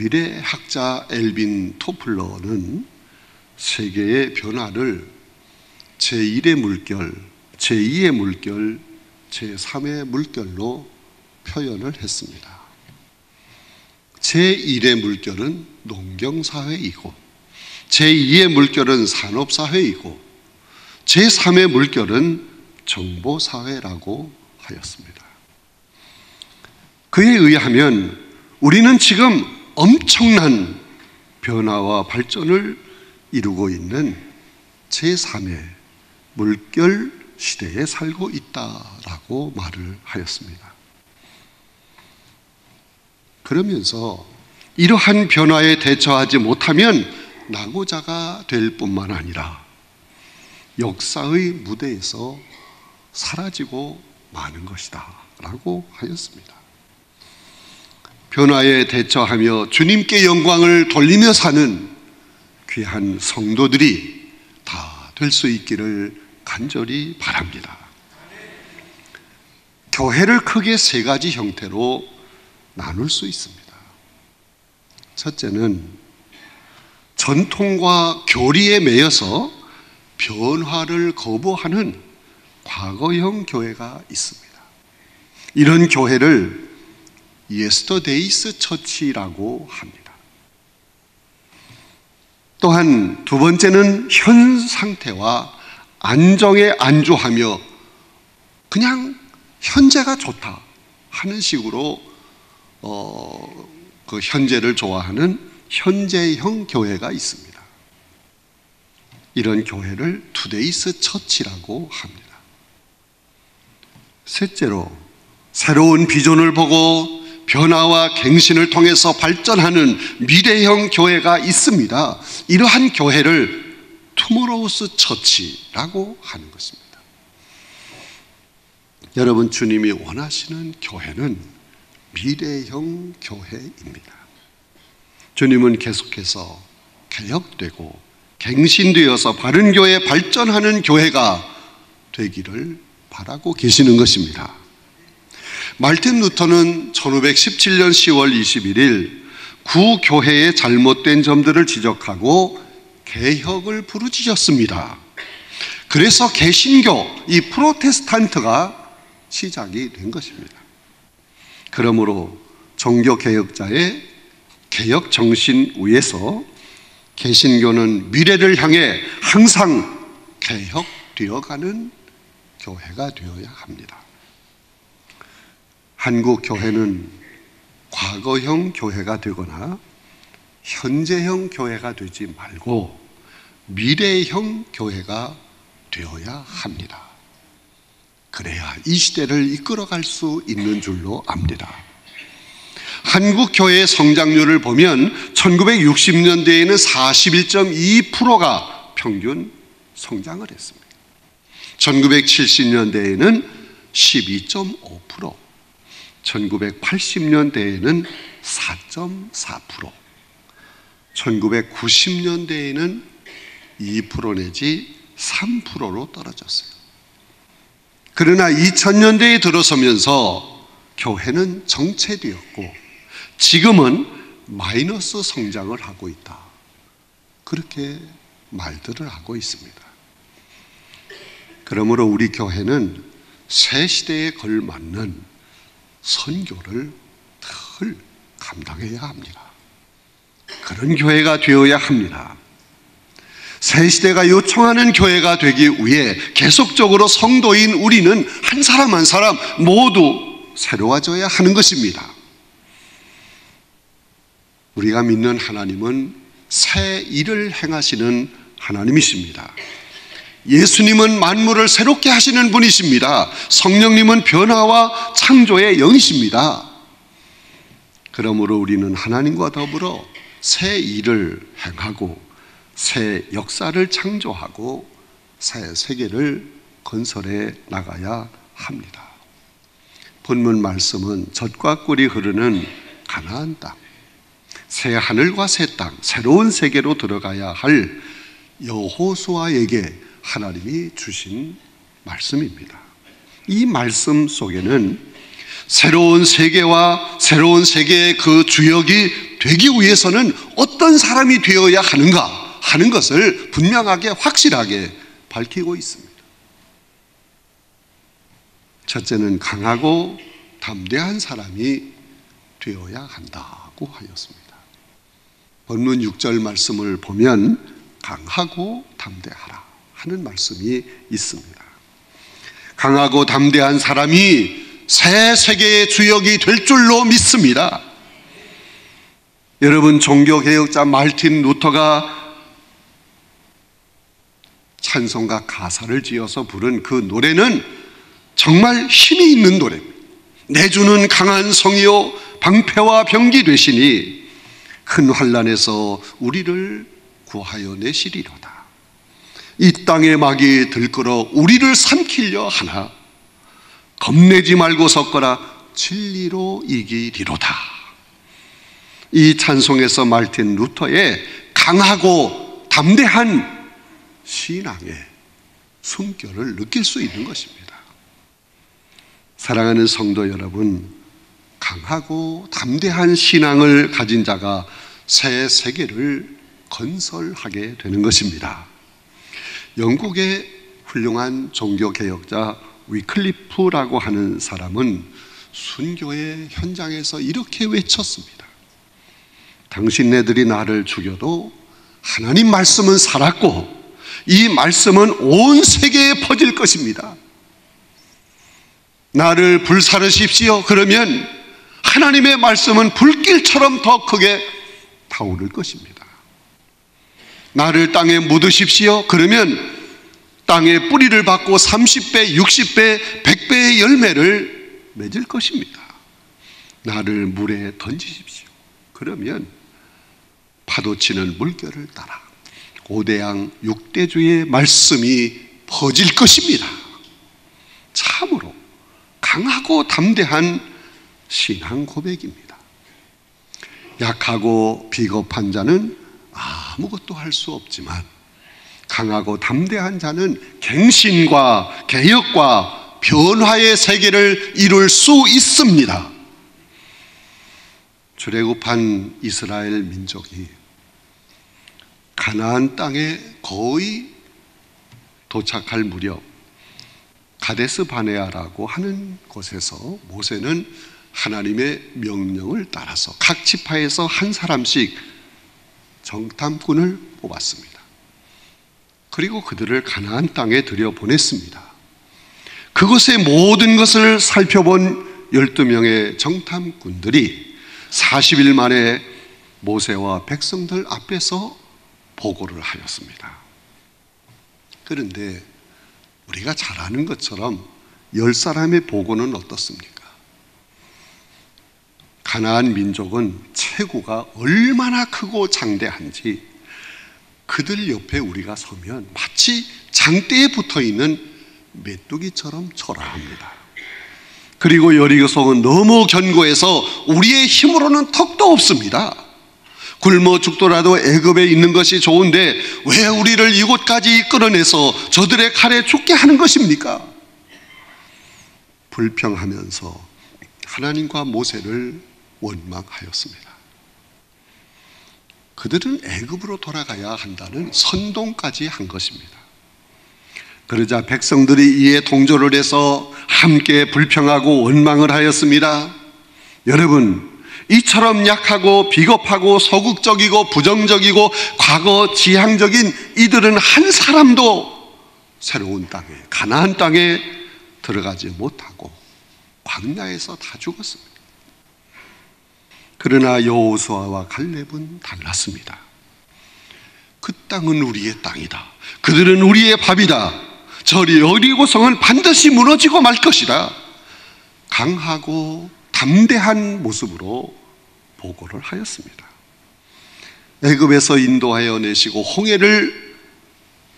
미래학자 엘빈 토플러는 세계의 변화를 제1의 물결, 제2의 물결, 제3의 물결로 표현을 했습니다. 제1의 물결은 농경사회이고, 제2의 물결은 산업사회이고, 제3의 물결은 정보사회라고 하였습니다. 그에 의하면 우리는 지금 엄청난 변화와 발전을 이루고 있는 제3의 물결 시대에 살고 있다라고 말을 하였습니다. 그러면서 이러한 변화에 대처하지 못하면 낙오자가 될 뿐만 아니라 역사의 무대에서 사라지고 마는 것이다 라고 하였습니다. 변화에 대처하며 주님께 영광을 돌리며 사는 귀한 성도들이 다 될 수 있기를 간절히 바랍니다. 교회를 크게 세 가지 형태로 나눌 수 있습니다. 첫째는 전통과 교리에 매여서 변화를 거부하는 과거형 교회가 있습니다. 이런 교회를 예스터데이스 처치라고 합니다. 또한 두 번째는 현 상태와 안정에 안주하며 그냥 현재가 좋다 하는 식으로 그 현재를 좋아하는 현재형 교회가 있습니다. 이런 교회를 투데이스 처치라고 합니다. 셋째로 새로운 비전을 보고 변화와 갱신을 통해서 발전하는 미래형 교회가 있습니다. 이러한 교회를 투모로우스 처치라고 하는 것입니다. 여러분, 주님이 원하시는 교회는 미래형 교회입니다. 주님은 계속해서 개혁되고 갱신되어서 바른 교회, 발전하는 교회가 되기를 바라고 계시는 것입니다. 말틴 루터는 1517년 10월 21일 구교회의 잘못된 점들을 지적하고 개혁을 부르짖었습니다. 그래서 개신교, 이 프로테스탄트가 시작이 된 것입니다. 그러므로 종교개혁자의 개혁 정신 위에서 개신교는 미래를 향해 항상 개혁되어가는 교회가 되어야 합니다. 한국 교회는 과거형 교회가 되거나 현재형 교회가 되지 말고 미래형 교회가 되어야 합니다. 그래야 이 시대를 이끌어갈 수 있는 줄로 압니다. 한국 교회의 성장률을 보면 1960년대에는 41.2%가 평균 성장을 했습니다. 1970년대에는 12.5%, 1980년대에는 4.4%, 1990년대에는 2% 내지 3%로 떨어졌어요. 그러나 2000년대에 들어서면서 교회는 정체되었고 지금은 마이너스 성장을 하고 있다, 그렇게 말들을 하고 있습니다. 그러므로 우리 교회는 새 시대에 걸맞는 선교를 늘 감당해야 합니다. 그런 교회가 되어야 합니다. 새 시대가 요청하는 교회가 되기 위해 계속적으로 성도인 우리는 한 사람 한 사람 모두 새로워져야 하는 것입니다. 우리가 믿는 하나님은 새 일을 행하시는 하나님이십니다. 예수님은 만물을 새롭게 하시는 분이십니다. 성령님은 변화와 창조의 영이십니다. 그러므로 우리는 하나님과 더불어 새 일을 행하고 새 역사를 창조하고 새 세계를 건설해 나가야 합니다. 본문 말씀은 젖과 꿀이 흐르는 가나안 땅, 새 하늘과 새 땅, 새로운 세계로 들어가야 할 여호수아에게 하나님이 주신 말씀입니다. 이 말씀 속에는 새로운 세계와 새로운 세계의 그 주역이 되기 위해서는 어떤 사람이 되어야 하는가 하는 것을 분명하게 확실하게 밝히고 있습니다. 첫째는 강하고 담대한 사람이 되어야 한다고 하였습니다. 본문 6절 말씀을 보면 강하고 담대하라 하는 말씀이 있습니다. 강하고 담대한 사람이 새 세계의 주역이 될 줄로 믿습니다. 여러분, 종교개혁자 마르틴 루터가 찬송가 가사를 지어서 부른 그 노래는 정말 힘이 있는 노래입니다. 내 주는 강한 성이요 방패와 병기 되시니 큰 환난에서 우리를 구하여 내시리로다. 이 땅의 막이 들끓어 우리를 삼키려 하나 겁내지 말고 섰거라 진리로 이기리로다. 이 찬송에서 마르틴 루터의 강하고 담대한 신앙의 숨결을 느낄 수 있는 것입니다. 사랑하는 성도 여러분, 강하고 담대한 신앙을 가진 자가 새 세계를 건설하게 되는 것입니다. 영국의 훌륭한 종교개혁자 위클리프라고 하는 사람은 순교의 현장에서 이렇게 외쳤습니다. 당신네들이 나를 죽여도 하나님 말씀은 살았고 이 말씀은 온 세계에 퍼질 것입니다. 나를 불사르십시오. 그러면 하나님의 말씀은 불길처럼 더 크게 타오를 것입니다. 나를 땅에 묻으십시오. 그러면 땅에 뿌리를 받고 30배, 60배, 100배의 열매를 맺을 것입니다. 나를 물에 던지십시오. 그러면 파도치는 물결을 따라 고대양 6대주의 말씀이 퍼질 것입니다. 참으로 강하고 담대한 신앙 고백입니다. 약하고 비겁한 자는 아무것도 할 수 없지만 강하고 담대한 자는 갱신과 개혁과 변화의 세계를 이룰 수 있습니다. 출애굽한 이스라엘 민족이 가나안 땅에 거의 도착할 무렵 가데스 바네아라고 하는 곳에서 모세는 하나님의 명령을 따라서 각 지파에서 한 사람씩 정탐꾼을 뽑았습니다. 그리고 그들을 가나안 땅에 들여보냈습니다. 그곳의 모든 것을 살펴본 12명의 정탐꾼들이 40일 만에 모세와 백성들 앞에서 보고를 하였습니다. 그런데 우리가 잘 아는 것처럼 10사람의 보고는 어떻습니까? 가나안 민족은 체구가 얼마나 크고 장대한지 그들 옆에 우리가 서면 마치 장대에 붙어있는 메뚜기처럼 초라합니다. 그리고 여리고성은 너무 견고해서 우리의 힘으로는 턱도 없습니다. 굶어 죽더라도 애굽에 있는 것이 좋은데 왜 우리를 이곳까지 끌어내서 저들의 칼에 죽게 하는 것입니까? 불평하면서 하나님과 모세를 원망하였습니다. 그들은 애굽으로 돌아가야 한다는 선동까지 한 것입니다. 그러자 백성들이 이에 동조를 해서 함께 불평하고 원망을 하였습니다. 여러분, 이처럼 약하고 비겁하고 소극적이고 부정적이고 과거 지향적인 이들은 한 사람도 새로운 땅에, 가나안 땅에 들어가지 못하고 광야에서 다 죽었습니다. 그러나 여호수아와 갈렙은 달랐습니다. 그 땅은 우리의 땅이다. 그들은 우리의 밥이다. 저 여리고성은 반드시 무너지고 말 것이다. 강하고 담대한 모습으로 보고를 하였습니다. 애굽에서 인도하여 내시고 홍해를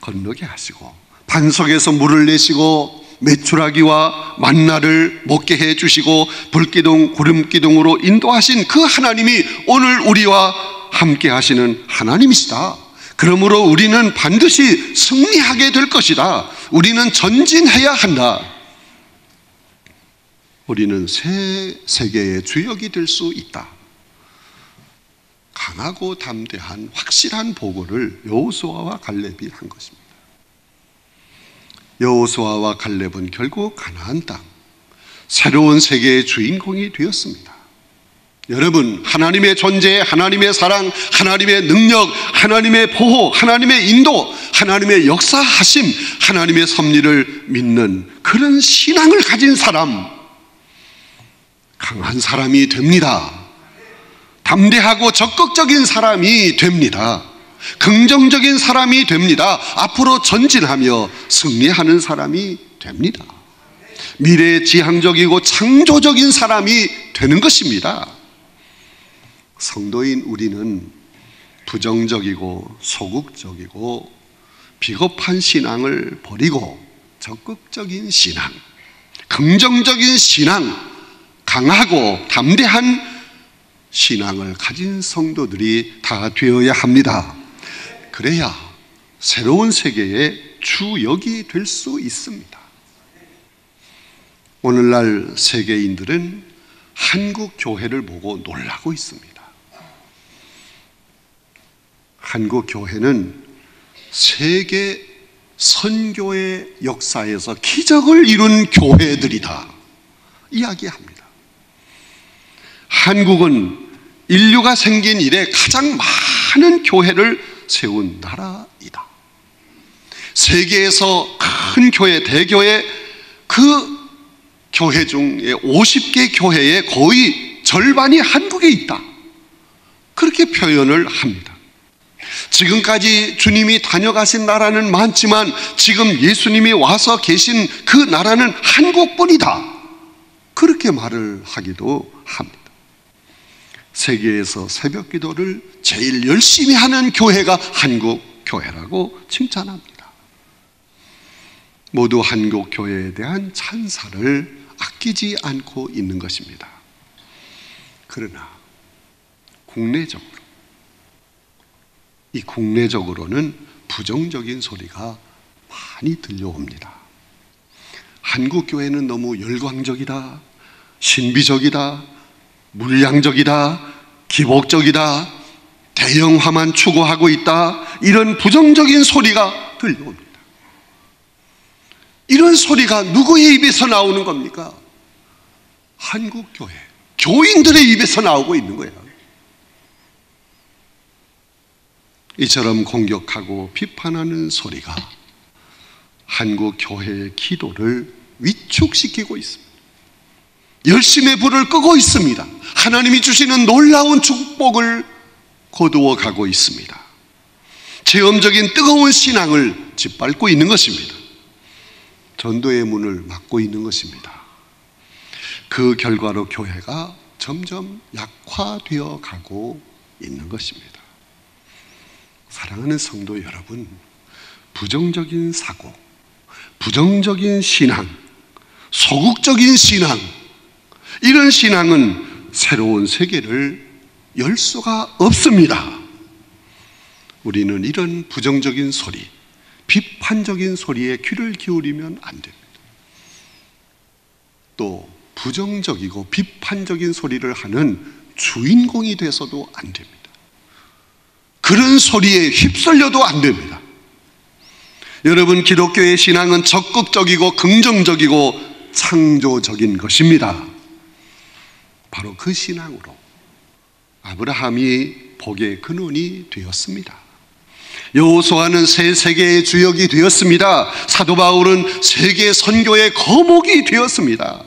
건너게 하시고 반석에서 물을 내시고 메추라기와 만나를 먹게 해주시고 불기둥 구름기둥으로 인도하신 그 하나님이 오늘 우리와 함께 하시는 하나님이시다. 그러므로 우리는 반드시 승리하게 될 것이다. 우리는 전진해야 한다. 우리는 새 세계의 주역이 될 수 있다. 강하고 담대한 확실한 보고를 여호수아와 갈렙이 한 것입니다. 여호수아와 갈렙은 결국 가나안 땅, 새로운 세계의 주인공이 되었습니다. 여러분, 하나님의 존재, 하나님의 사랑, 하나님의 능력, 하나님의 보호, 하나님의 인도, 하나님의 역사하심, 하나님의 섭리를 믿는 그런 신앙을 가진 사람, 강한 사람이 됩니다. 담대하고 적극적인 사람이 됩니다. 긍정적인 사람이 됩니다. 앞으로 전진하며 승리하는 사람이 됩니다. 미래지향적이고 창조적인 사람이 되는 것입니다. 성도인 우리는 부정적이고 소극적이고 비겁한 신앙을 버리고 적극적인 신앙, 긍정적인 신앙, 강하고 담대한 신앙을 가진 성도들이 다 되어야 합니다. 그래야 새로운 세계의 주역이 될 수 있습니다. 오늘날 세계인들은 한국 교회를 보고 놀라고 있습니다. 한국 교회는 세계 선교의 역사에서 기적을 이룬 교회들이다 이야기합니다. 한국은 인류가 생긴 이래 가장 많은 교회를 세운 나라이다. 세계에서 큰 교회, 대교회, 그 교회 중에 50개 교회의 거의 절반이 한국에 있다. 그렇게 표현을 합니다. 지금까지 주님이 다녀가신 나라는 많지만 지금 예수님이 와서 계신 그 나라는 한국뿐이다. 그렇게 말을 하기도 합니다. 세계에서 새벽 기도를 제일 열심히 하는 교회가 한국 교회라고 칭찬합니다. 모두 한국 교회에 대한 찬사를 아끼지 않고 있는 것입니다. 그러나 국내적으로는 부정적인 소리가 많이 들려옵니다. 한국 교회는 너무 열광적이다, 신비적이다, 물량적이다, 기복적이다, 대형화만 추구하고 있다, 이런 부정적인 소리가 들려옵니다. 이런 소리가 누구의 입에서 나오는 겁니까? 한국 교회, 교인들의 입에서 나오고 있는 거예요. 이처럼 공격하고 비판하는 소리가 한국 교회의 기도를 위축시키고 있습니다. 열심의 불을 끄고 있습니다. 하나님이 주시는 놀라운 축복을 거두어 가고 있습니다. 체험적인 뜨거운 신앙을 짓밟고 있는 것입니다. 전도의 문을 막고 있는 것입니다. 그 결과로 교회가 점점 약화되어 가고 있는 것입니다. 사랑하는 성도 여러분, 부정적인 사고, 부정적인 신앙, 소극적인 신앙, 이런 신앙은 새로운 세계를 열 수가 없습니다. 우리는 이런 부정적인 소리, 비판적인 소리에 귀를 기울이면 안 됩니다. 또 부정적이고 비판적인 소리를 하는 주인공이 돼서도 안 됩니다. 그런 소리에 휩쓸려도 안 됩니다. 여러분, 기독교의 신앙은 적극적이고 긍정적이고 창조적인 것입니다. 바로 그 신앙으로 아브라함이 복의 근원이 되었습니다. 여호수아는 새 세계의 주역이 되었습니다. 사도 바울은 세계 선교의 거목이 되었습니다.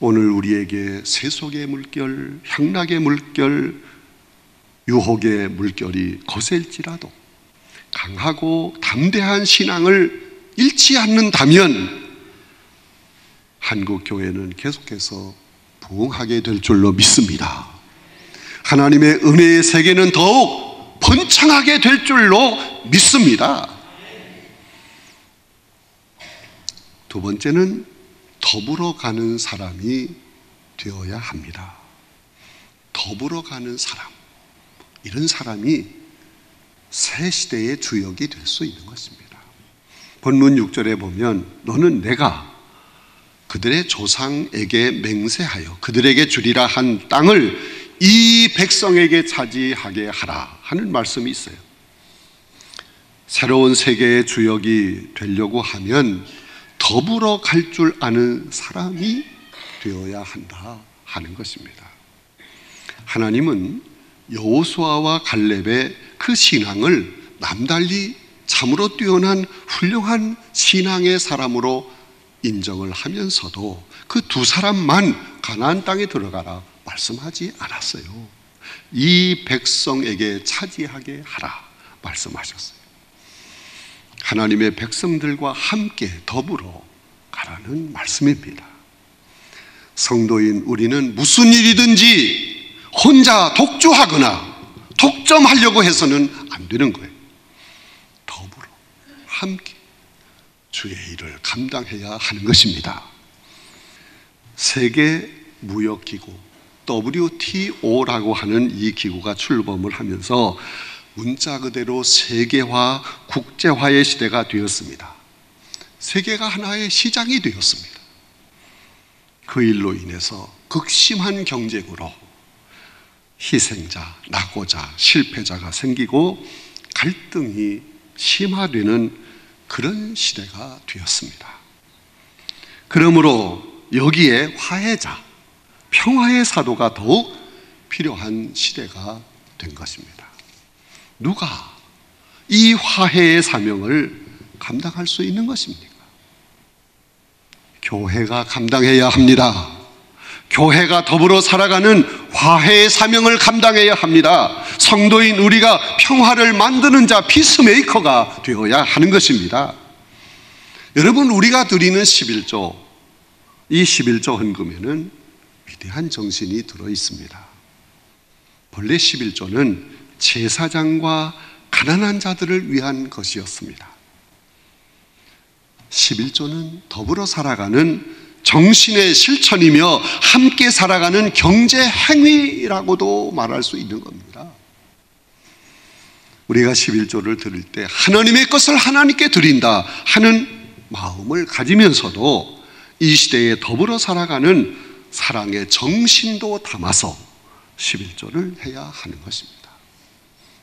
오늘 우리에게 세속의 물결, 향락의 물결, 유혹의 물결이 거셀지라도 강하고 담대한 신앙을 잃지 않는다면 한국 교회는 계속해서 부흥하게 될 줄로 믿습니다. 하나님의 은혜의 세계는 더욱 번창하게 될 줄로 믿습니다. 두 번째는 더불어 가는 사람이 되어야 합니다. 더불어 가는 사람, 이런 사람이 새 시대의 주역이 될 수 있는 것입니다. 본문 6절에 보면 너는 내가 그들의 조상에게 맹세하여 그들에게 주리라 한 땅을 이 백성에게 차지하게 하라 하는 말씀이 있어요. 새로운 세계의 주역이 되려고 하면 더불어 갈 줄 아는 사람이 되어야 한다 하는 것입니다. 하나님은 여호수아와 갈렙의 그 신앙을 남달리 참으로 뛰어난 훌륭한 신앙의 사람으로 인정을 하면서도 그 두 사람만 가나안 땅에 들어가라 말씀하지 않았어요. 이 백성에게 차지하게 하라 말씀하셨어요. 하나님의 백성들과 함께 더불어 가라는 말씀입니다. 성도인 우리는 무슨 일이든지 혼자 독주하거나 독점하려고 해서는 안 되는 거예요. 더불어 함께 주의 일을 감당해야 하는 것입니다. 세계 무역기구 WTO라고 하는 이 기구가 출범을 하면서 문자 그대로 세계화, 국제화의 시대가 되었습니다. 세계가 하나의 시장이 되었습니다. 그 일로 인해서 극심한 경쟁으로 희생자, 낙오자, 실패자가 생기고 갈등이 심화되는 그런 시대가 되었습니다. 그러므로 여기에 화해자, 평화의 사도가 더욱 필요한 시대가 된 것입니다. 누가 이 화해의 사명을 감당할 수 있는 것입니까? 교회가 감당해야 합니다. 교회가 더불어 살아가는 화해의 사명을 감당해야 합니다. 성도인 우리가 평화를 만드는 자, 피스메이커가 되어야 하는 것입니다. 여러분, 우리가 드리는 11조, 이 11조 헌금에는 위대한 정신이 들어 있습니다. 본래 11조는 제사장과 가난한 자들을 위한 것이었습니다. 11조는 더불어 살아가는 정신의 실천이며 함께 살아가는 경제 행위라고도 말할 수 있는 겁니다. 우리가 11조를 드릴 때 하나님의 것을 하나님께 드린다 하는 마음을 가지면서도 이 시대에 더불어 살아가는 사랑의 정신도 담아서 11조를 해야 하는 것입니다.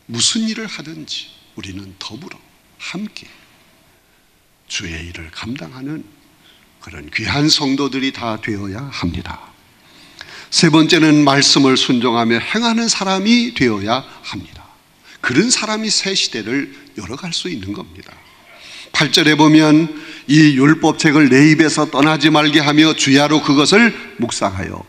무슨 일을 하든지 우리는 더불어 함께 주의 일을 감당하는 그런 귀한 성도들이 다 되어야 합니다. 세 번째는 말씀을 순종하며 행하는 사람이 되어야 합니다. 그런 사람이 새 시대를 열어갈 수 있는 겁니다. 8절에 보면 이 율법책을 내 입에서 떠나지 말게 하며 주야로 그것을 묵상하여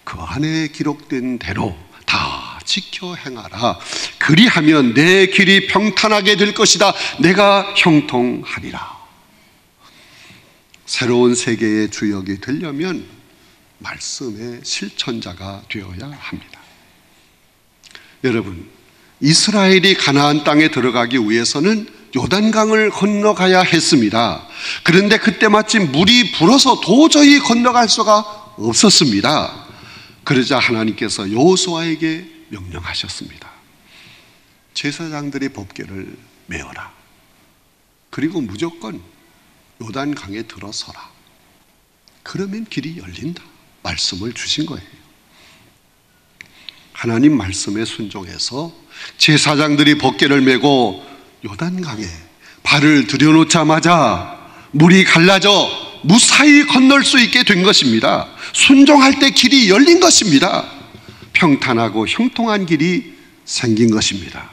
그 안에 기록된 대로 다 지켜 행하라. 그리하면 내 길이 평탄하게 될 것이다. 내가 형통하리라. 새로운 세계의 주역이 되려면 말씀의 실천자가 되어야 합니다. 여러분, 이스라엘이 가나안 땅에 들어가기 위해서는 요단강을 건너가야 했습니다. 그런데 그때 마침 물이 불어서 도저히 건너갈 수가 없었습니다. 그러자 하나님께서 여호수아에게 명령하셨습니다. 제사장들이 법궤를 메어라. 그리고 무조건 요단강에 들어서라. 그러면 길이 열린다. 말씀을 주신 거예요. 하나님 말씀에 순종해서 제사장들이 법궤를 메고 요단강에 발을 들여놓자마자 물이 갈라져 무사히 건널 수 있게 된 것입니다. 순종할 때 길이 열린 것입니다. 평탄하고 형통한 길이 생긴 것입니다.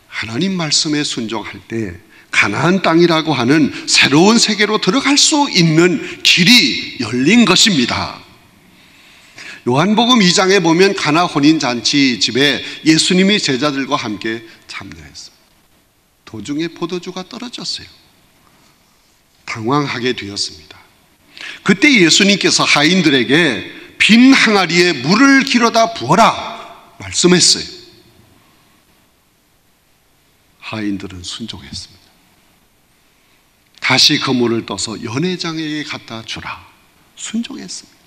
하나님 말씀에 순종할 때 가나안 땅이라고 하는 새로운 세계로 들어갈 수 있는 길이 열린 것입니다. 요한복음 2장에 보면 가나 혼인잔치 집에 예수님이 제자들과 함께 참여했습니다. 도중에 포도주가 떨어졌어요. 당황하게 되었습니다. 그때 예수님께서 하인들에게 빈 항아리에 물을 길어다 부어라 말씀했어요. 하인들은 순종했습니다. 다시 그 물을 떠서 연회장에게 갖다 주라 순종했습니다.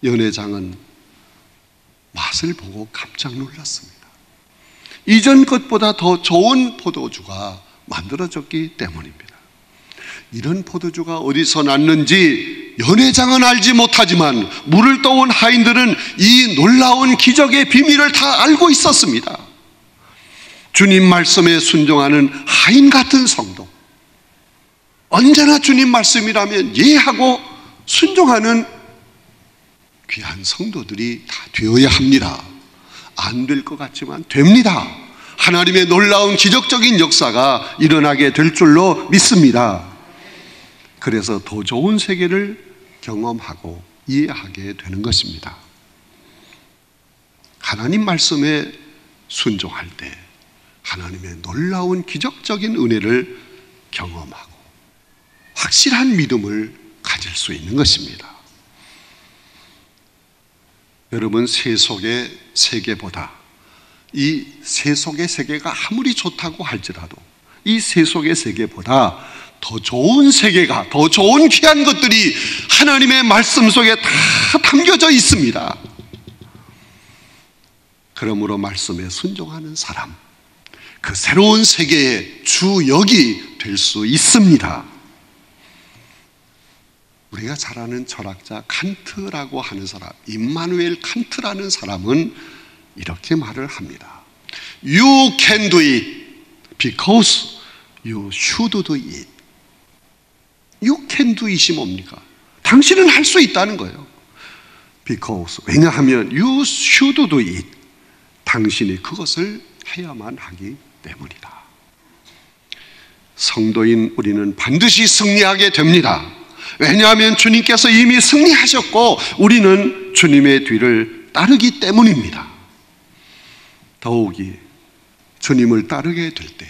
연회장은 맛을 보고 깜짝 놀랐습니다. 이전 것보다 더 좋은 포도주가 만들어졌기 때문입니다. 이런 포도주가 어디서 났는지 연회장은 알지 못하지만 물을 떠온 하인들은 이 놀라운 기적의 비밀을 다 알고 있었습니다. 주님 말씀에 순종하는 하인 같은 성도, 언제나 주님 말씀이라면 예하고 순종하는 귀한 성도들이 다 되어야 합니다. 안 될 것 같지만 됩니다. 하나님의 놀라운 기적적인 역사가 일어나게 될 줄로 믿습니다. 그래서 더 좋은 세계를 경험하고 이해하게 되는 것입니다. 하나님 말씀에 순종할 때 하나님의 놀라운 기적적인 은혜를 경험하고 확실한 믿음을 가질 수 있는 것입니다. 여러분, 세속의 세계보다 이 세속의 세계가 아무리 좋다고 할지라도 이 세속의 세계보다 더 좋은 세계가, 더 좋은 귀한 것들이 하나님의 말씀 속에 다 담겨져 있습니다. 그러므로 말씀에 순종하는 사람, 그 새로운 세계의 주역이 될 수 있습니다. 우리가 잘 아는 철학자 칸트라고 하는 사람, 임마누엘 칸트라는 사람은 이렇게 말을 합니다. You can do it because you should do it. You can do it이 뭡니까? 당신은 할 수 있다는 거예요. Because, 왜냐하면 you should do it. 당신이 그것을 해야만 하기 때문이다. 성도인 우리는 반드시 승리하게 됩니다. 왜냐하면 주님께서 이미 승리하셨고 우리는 주님의 뒤를 따르기 때문입니다. 더욱이 주님을 따르게 될 때,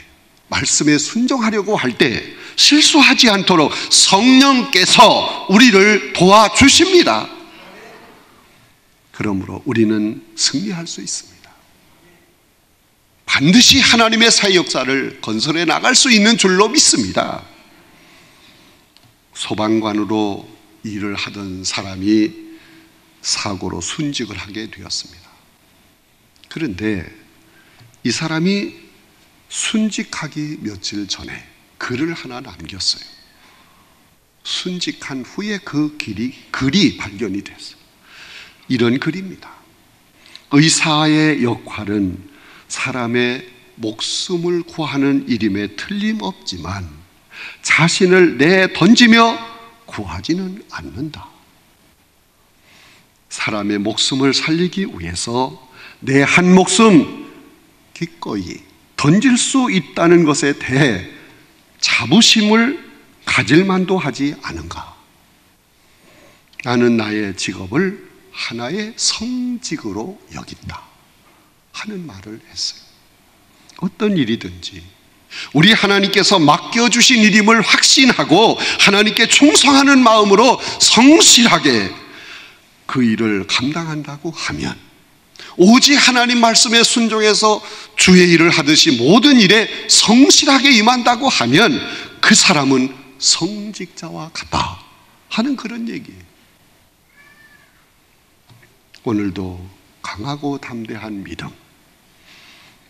말씀에 순종하려고 할 때 실수하지 않도록 성령께서 우리를 도와주십니다. 그러므로 우리는 승리할 수 있습니다. 반드시 하나님의 사회 역사를 건설해 나갈 수 있는 줄로 믿습니다. 소방관으로 일을 하던 사람이 사고로 순직을 하게 되었습니다. 그런데 이 사람이 순직하기 며칠 전에 글을 하나 남겼어요. 순직한 후에 그 글이 발견이 됐어요. 이런 글입니다. 의사의 역할은 사람의 목숨을 구하는 일임에 틀림없지만 자신을 내던지며 구하지는 않는다. 사람의 목숨을 살리기 위해서 내 한 목숨 기꺼이 던질 수 있다는 것에 대해 자부심을 가질 만도 하지 않은가? 나는 나의 직업을 하나의 성직으로 여긴다 하는 말을 했어요. 어떤 일이든지 우리 하나님께서 맡겨주신 일임을 확신하고 하나님께 충성하는 마음으로 성실하게 그 일을 감당한다고 하면, 오직 하나님 말씀에 순종해서 주의 일을 하듯이 모든 일에 성실하게 임한다고 하면 그 사람은 성직자와 같다 하는 그런 얘기예요. 오늘도 강하고 담대한 믿음,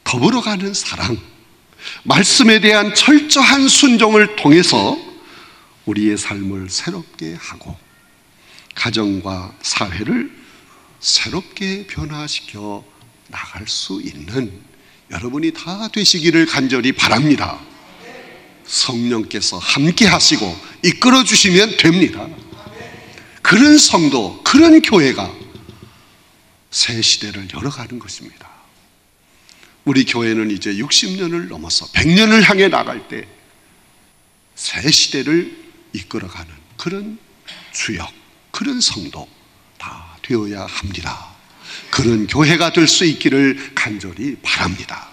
더불어 가는 사랑, 말씀에 대한 철저한 순종을 통해서 우리의 삶을 새롭게 하고 가정과 사회를 새롭게 변화시켜 나갈 수 있는 여러분이 다 되시기를 간절히 바랍니다. 성령께서 함께 하시고 이끌어 주시면 됩니다. 그런 성도, 그런 교회가 새 시대를 열어가는 것입니다. 우리 교회는 이제 60년을 넘어서 100년을 향해 나갈 때 새 시대를 이끌어가는 그런 주역, 그런 성도 다 되어야 합니다. 그런 교회가 될 수 있기를 간절히 바랍니다.